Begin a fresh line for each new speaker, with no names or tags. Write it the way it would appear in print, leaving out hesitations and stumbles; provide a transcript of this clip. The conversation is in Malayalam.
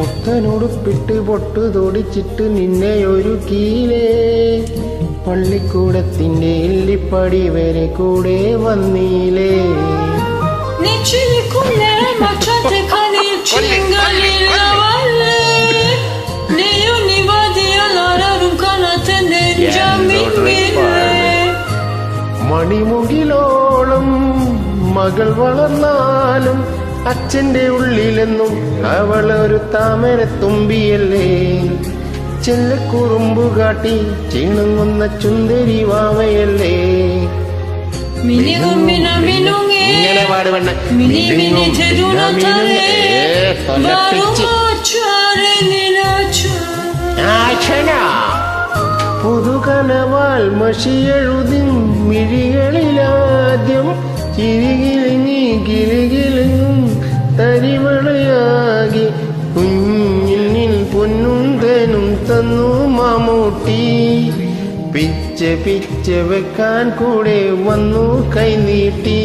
പുത്തനുടുപ്പിട്ട് പൊട്ടു തൊടിച്ചിട്ട് നിന്നെ ഒരു കീലേ പള്ളിക്കൂടത്തിന്റെ എല്ലിപ്പടി വരെ കൂടെ വന്നീലേ മണിമുകിലോളം മകൾ വളർന്നാലും അച്ഛന്റെ ഉള്ളിലെന്നും അവളൊരു താമരത്തുമ്പിയല്ലേ ചെല്ലക്കുറുമ്പു കാട്ടി ചിണുങ്ങുന്ന ചുന്ദരി വാവയല്ലേ ഇങ്ങനെ പാടുവണ്ണ പുതുകനവാൽ മഷിയെഴുതി മിഴികളിലാദ്യം ചിരികിലിങ്ങി കിളികിലിങ്ങും തരിവളയാകി കുഞ്ഞിൽ പൊന്നും തേനും തന്നു മമ്മൂട്ടി പിച്ച വെക്കാൻ കൂടെ വന്നു കൈനീട്ടി